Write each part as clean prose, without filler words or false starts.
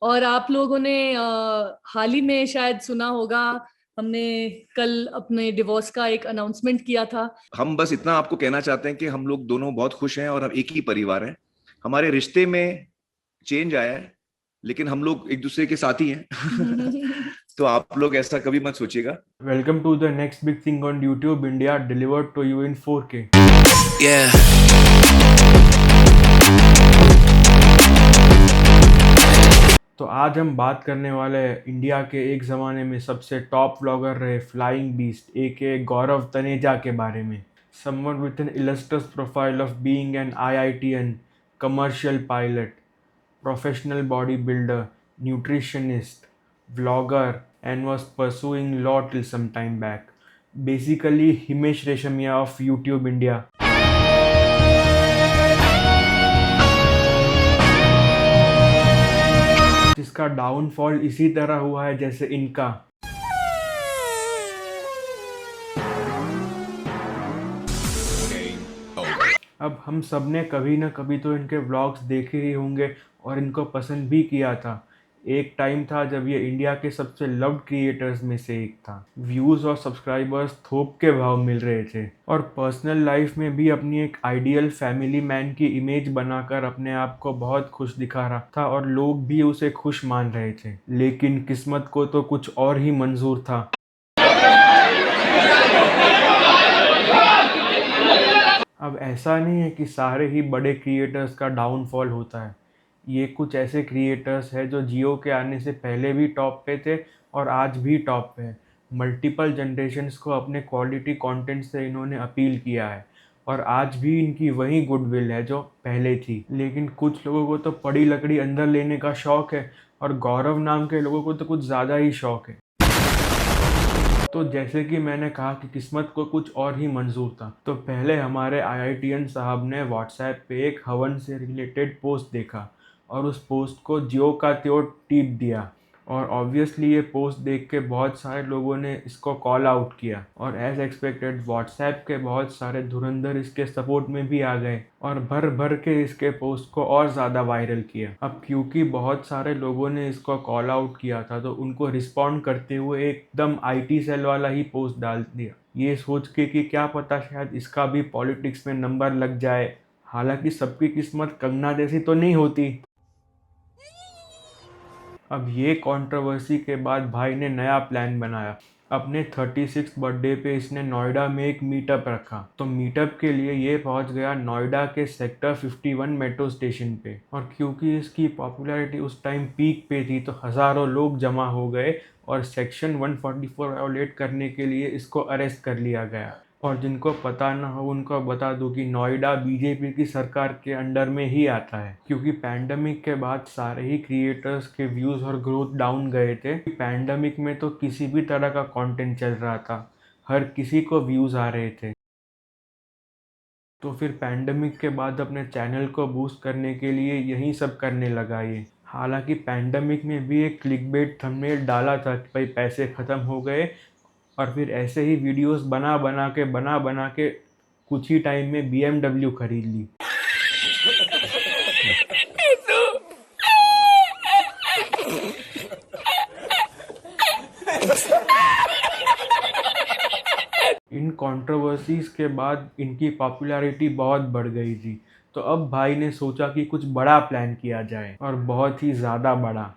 और आप लोगों ने हाल ही में शायद सुना होगा, हमने कल अपने डिवोर्स का एक अनाउंसमेंट किया था। हम बस इतना आपको कहना चाहते हैं कि हम लोग दोनों बहुत खुश हैं और हम एक ही परिवार हैं। हमारे रिश्ते में चेंज आया है, लेकिन हम लोग एक दूसरे के साथी हैं। तो आप लोग ऐसा कभी मत सोचिएगा। Welcome to the next big thing on YouTube India, delivered to you in 4K. Yeah. तो आज हम बात करने वाले हैं इंडिया के एक ज़माने में सबसे टॉप व्लॉगर रहे फ्लाइंग बीस्ट के गौरव तनेजा के बारे में। Someone with an illustrious profile of being an IITN, commercial pilot, professional bodybuilder, nutritionist, vlogger, and was pursuing law till some time back. Basically, Himesh Reshammiya of YouTube India. जिसका downfall इसी तरह हुआ है जैसे इनका। अब हम सब ने कभी ना कभी तो इनके व्लॉग्स देखे ही होंगे और इनको पसंद भी किया था। एक टाइम था जब ये इंडिया के सबसे लव्ड क्रिएटर्स में से एक था। व्यूज़ और सब्सक्राइबर्स थोक के भाव मिल रहे थे और पर्सनल लाइफ में भी अपनी एक आइडियल फैमिली मैन की इमेज बनाकर अपने आप को बहुत खुश दिखा रहा था और लोग भी उसे खुश मान रहे थे। लेकिन किस्मत को तो कुछ और ही मंजूर था। अब ऐसा नहीं है कि सारे ही बड़े क्रिएटर्स का डाउनफॉल होता है। ये कुछ ऐसे क्रिएटर्स हैं जो जियो के आने से पहले भी टॉप पे थे और आज भी टॉप पे हैं। मल्टीपल जनरेशन्स को अपने क्वालिटी कंटेंट से इन्होंने अपील किया है और आज भी इनकी वही गुडविल है जो पहले थी। लेकिन कुछ लोगों को तो पड़ी लकड़ी अंदर लेने का शौक़ है और गौरव नाम के लोगों को तो कुछ ज़्यादा ही शौक़ है। तो जैसे कि मैंने कहा कि किस्मत को कुछ और ही मंजूर था, तो पहले हमारे आईआईटीएन साहब ने व्हाट्सएप पे एक हवन से रिलेटेड पोस्ट देखा और उस पोस्ट को ज्यों का त्यों टीप दिया और ऑब्वियसली ये पोस्ट देख के बहुत सारे लोगों ने इसको कॉल आउट किया और एज एक्सपेक्टेड व्हाट्सएप के बहुत सारे धुरंधर इसके सपोर्ट में भी आ गए और भर भर के इसके पोस्ट को और ज़्यादा वायरल किया। अब क्योंकि बहुत सारे लोगों ने इसको कॉल आउट किया था तो उनको रिस्पॉन्ड करते हुए एकदम आईटी सेल वाला ही पोस्ट डाल दिया, ये सोच के कि क्या पता शायद इसका भी पॉलिटिक्स में नंबर लग जाए। हालांकि सबकी किस्मत कंगना जैसी तो नहीं होती। अब ये कंट्रोवर्सी के बाद भाई ने नया प्लान बनाया। अपने 36th बर्थडे पे इसने नोएडा में एक मीटअप रखा। तो मीटअप के लिए ये पहुंच गया नोएडा के सेक्टर 51 मेट्रो स्टेशन पे और क्योंकि इसकी पॉपुलैरिटी उस टाइम पीक पे थी तो हज़ारों लोग जमा हो गए और सेक्शन 144 वायोलेट करने के लिए इसको अरेस्ट कर लिया गया। और जिनको पता ना हो उनको बता दूं कि नोएडा बीजेपी की सरकार के अंडर में ही आता है, क्योंकि पैंडमिक के बाद सारे ही क्रिएटर्स के व्यूज़ और ग्रोथ डाउन गए थे। पैंडमिक में तो किसी भी तरह का कंटेंट चल रहा था, हर किसी को व्यूज़ आ रहे थे। तो फिर पैंडमिक के बाद अपने चैनल को बूस्ट करने के लिए यही सब करने लगा ये। हालांकि पैंडमिक में भी एक क्लिकबेट थंबनेल डाला था कि भाई पैसे ख़त्म हो गए और फिर ऐसे ही वीडियोस बना बना के कुछ ही टाइम में BMW खरीद ली। इन कंट्रोवर्सीज के बाद इनकी पॉपुलैरिटी बहुत बढ़ गई थी, तो अब भाई ने सोचा कि कुछ बड़ा प्लान किया जाए और बहुत ही ज़्यादा बड़ा।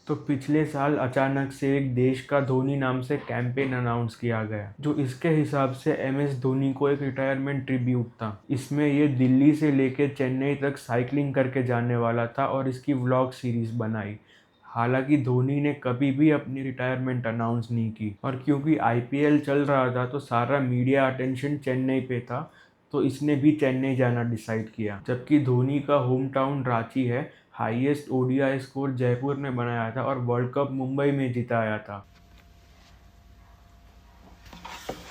तो पिछले साल अचानक से एक देश का धोनी नाम से कैंपेन अनाउंस किया गया, जो इसके हिसाब से MS धोनी को एक रिटायरमेंट ट्रिब्यूट था। इसमें ये दिल्ली से लेके चेन्नई तक साइकिलिंग करके जाने वाला था और इसकी व्लॉग सीरीज बनाई। हालांकि धोनी ने कभी भी अपनी रिटायरमेंट अनाउंस नहीं की और क्योंकि IPL चल रहा था तो सारा मीडिया अटेंशन चेन्नई पे था, तो इसने भी चेन्नई जाना डिसाइड किया। जबकि धोनी का होम टाउन रांची है, हाईएस्ट ODI स्कोर जयपुर में बनाया था और वर्ल्ड कप मुंबई में जिताया था।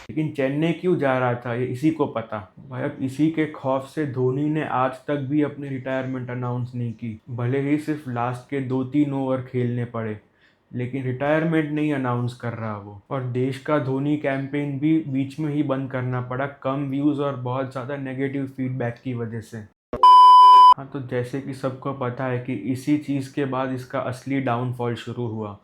लेकिन चेन्नई क्यों जा रहा था ये इसी को पता। भाई अब इसी के खौफ से धोनी ने आज तक भी अपनी रिटायरमेंट अनाउंस नहीं की, भले ही सिर्फ लास्ट के 2-3 ओवर खेलने पड़े। लेकिन रिटायरमेंट नहीं अनाउंस कर रहा वो। और देश का धोनी कैंपेन भी बीच में ही बंद करना पड़ा, कम व्यूज़ और बहुत ज़्यादा नेगेटिव फीडबैक की वजह से। हाँ, तो जैसे कि सबको पता है कि इसी चीज़ के बाद इसका असली डाउनफॉल शुरू हुआ,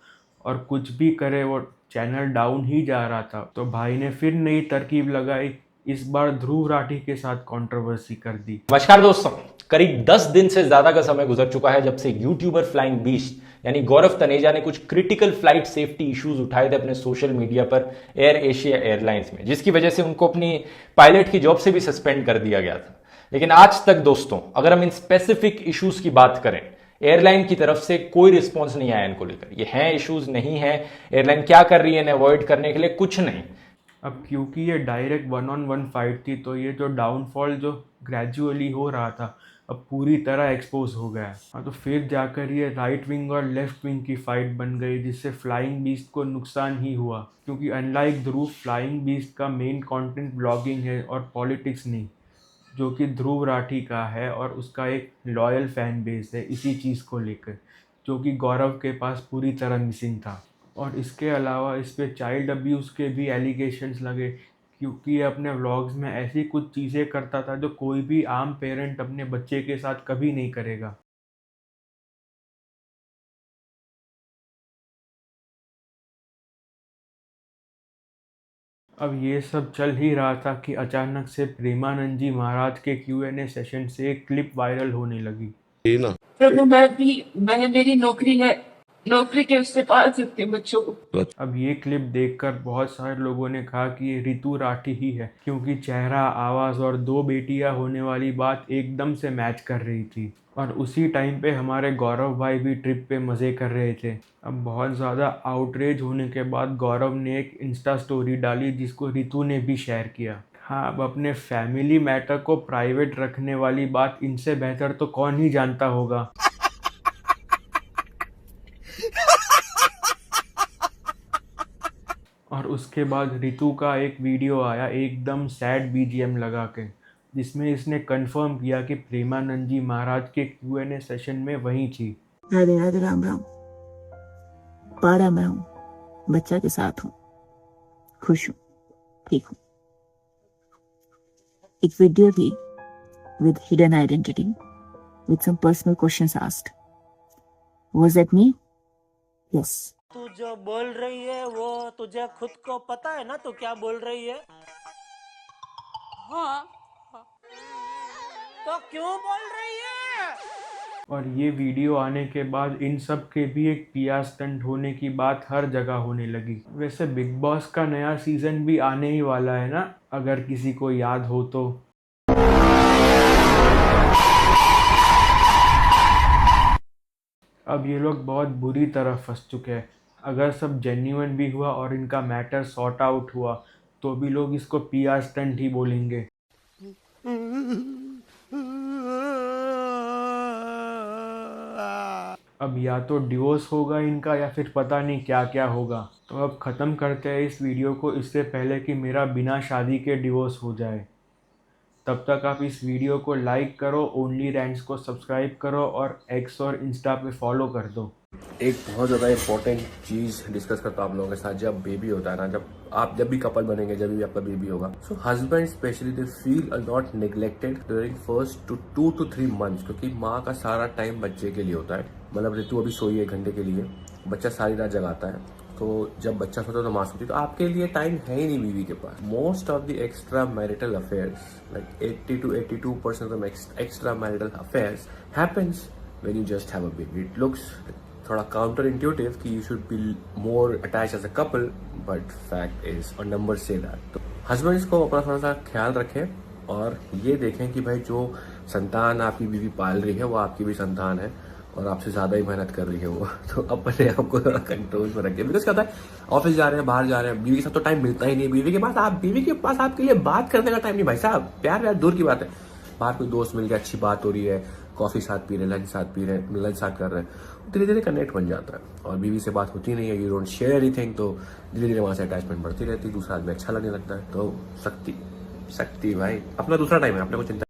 और कुछ भी करे वो चैनल डाउन ही जा रहा था। तो भाई ने फिर नई तरकीब लगाई, इस बार ध्रुव राठी के साथ कंट्रोवर्सी कर दी। नमस्कार दोस्तों, करीब 10 दिन से ज्यादा का समय गुजर चुका है जब से यूट्यूबर फ्लाइंग बीस्ट यानी गौरव तनेजा ने कुछ क्रिटिकल फ्लाइट सेफ्टी इश्यूज उठाए थे अपने सोशल मीडिया पर एयर एशिया एयरलाइंस में, जिसकी वजह से उनको अपनी पायलट की जॉब से भी सस्पेंड कर दिया गया था। लेकिन आज तक दोस्तों, अगर हम इन स्पेसिफिक इश्यूज की बात करें, एयरलाइन की तरफ से कोई रिस्पॉन्स नहीं आया इनको लेकर। ये हैं इश्यूज, नहीं है, एयरलाइन क्या कर रही है इन्हें अवॉइड करने के लिए, कुछ नहीं। अब क्योंकि ये डायरेक्ट 1-on-1 फाइट थी, तो ये जो डाउनफॉल जो ग्रेजुअली हो रहा था अब पूरी तरह एक्सपोज हो गया है। हाँ, तो फिर जाकर ये राइट विंग और लेफ्ट विंग की फाइट बन गई, जिससे फ्लाइंग बीस्ट को नुकसान ही हुआ। क्योंकि अनलाइक ध्रुव, फ्लाइंग बीस्ट का मेन कंटेंट ब्लॉगिंग है और पॉलिटिक्स नहीं, जो कि ध्रुव राठी का है, और उसका एक लॉयल फैन बेस है इसी चीज़ को लेकर, जो कि गौरव के पास पूरी तरह मिसिंग था। और इसके अलावा इस पे चाइल्ड अब्यूज़ के भी एलिगेशंस लगे, क्योंकि ये अपने व्लॉग्स में ऐसी कुछ चीज़ें करता था जो कोई भी आम पेरेंट अपने बच्चे के साथ कभी नहीं करेगा। अब ये सब चल ही रहा था कि अचानक से प्रेमानंद जी महाराज के Q&A सेशन से एक क्लिप वायरल होने लगी। प्रभु, मैंने मेरी नौकरी है, नौकरी के उससे पाल सकती हूँ बच्चों को। अब ये क्लिप देखकर बहुत सारे लोगों ने कहा कि ये ऋतु राठी ही है, क्योंकि चेहरा, आवाज़ और 2 बेटियां होने वाली बात एकदम से मैच कर रही थी। और उसी टाइम पे हमारे गौरव भाई भी ट्रिप पे मज़े कर रहे थे। अब बहुत ज़्यादा आउटरेज होने के बाद गौरव ने एक इंस्टा स्टोरी डाली, जिसको ऋतु ने भी शेयर किया। हाँ, अब अपने फैमिली मैटर को प्राइवेट रखने वाली बात इनसे बेहतर तो कौन ही जानता होगा। और उसके बाद ऋतु का एक वीडियो आया एकदम सैड BGM लगा के, जिसमें इसने कंफर्म किया कि प्रेमानंद जी महाराज के Q&A सेशन में वहीं थी। राधे राधे, राम राम। पारा मैं हूँ, बच्चा के साथ हूँ, खुश हूँ, ठीक हूँ। एक वीडियो थी with hidden identity, with some personal questions asked. Was that me? Yes. तू जो बोल रही है वो तुझे खुद को पता है ना, तू क्या बोल रही है? हाँ। तो क्यों बोल रही है? और ये वीडियो आने के बाद इन सब के भी एक PR स्टंट होने की बात हर जगह होने लगी। वैसे बिग बॉस का नया सीजन भी आने ही वाला है ना, अगर किसी को याद हो तो। अब ये लोग बहुत बुरी तरह फंस चुके हैं। अगर सब जेन्युइन भी हुआ और इनका मैटर सॉर्ट आउट हुआ, तो भी लोग इसको PR स्टंट ही बोलेंगे। अब या तो डिवोर्स होगा इनका, या फिर पता नहीं क्या क्या होगा। तो अब ख़त्म करते हैं इस वीडियो को, इससे पहले कि मेरा बिना शादी के डिवोर्स हो जाए। तब तक आप इस वीडियो को लाइक करो, ओनली रैंट्स को सब्सक्राइब करो, और X और इंस्टा पे फॉलो कर दो। एक बहुत ज़्यादा इंपॉर्टेंट चीज़ डिस्कस करता हूँ आप लोगों के साथ। जब बेबी होता है ना, जब भी कपल बनेंगे, जब भी आपका बेबी होगा, सो husband specially they feel a lot neglected during first 2 to 3 months, क्योंकि माँ का सारा टाइम बच्चे के लिए होता है। मतलब ऋतु अभी सोई 1 घंटे के लिए, बच्चा सारी रात जगाता है, तो जब बच्चा सोता है तो माँ सोती है, तो आपके लिए टाइम है ही नहीं बीवी के पास। Most of the extra marital affairs, like 80 to 82% of extra marital affairs happens when you just have a baby. It looks थोड़ा काउंटर इंट्यूटिव कि you should be more attach as a couple, but fact is और number से that. तो husbands को अपना थोड़ा सा ख्याल रखें, और ये देखें कि भाई जो संतान आपकी बीवी पाल रही है वो आपकी भी संतान है, और आपसे ज्यादा ही मेहनत कर रही है वो। तो अपने आपको थोड़ा कंट्रोल में रखिए। बिकॉज क्या होता है, ऑफिस जा रहे हैं, बाहर जा रहे हैं, बीवी के साथ तो टाइम मिलता ही नहीं। बीवी के पास आपके लिए बात करने का टाइम नहीं भाई साहब। प्यार दूर की बात है। बाहर कोई दोस्त मिल गया, अच्छी बात हो रही है, कॉफी साथ पी रहे, लंच साथ कर रहे हैं, धीरे धीरे कनेक्ट बन जाता है। और बीवी से बात होती नहीं है, यू डोंट शेयर एनीथिंग, तो धीरे धीरे वहां से अटैचमेंट बढ़ती रहती है, दूसरा आदमी अच्छा लगने लगता है। तो शक्ति भाई, अपना दूसरा टाइम है, अपने को चिंता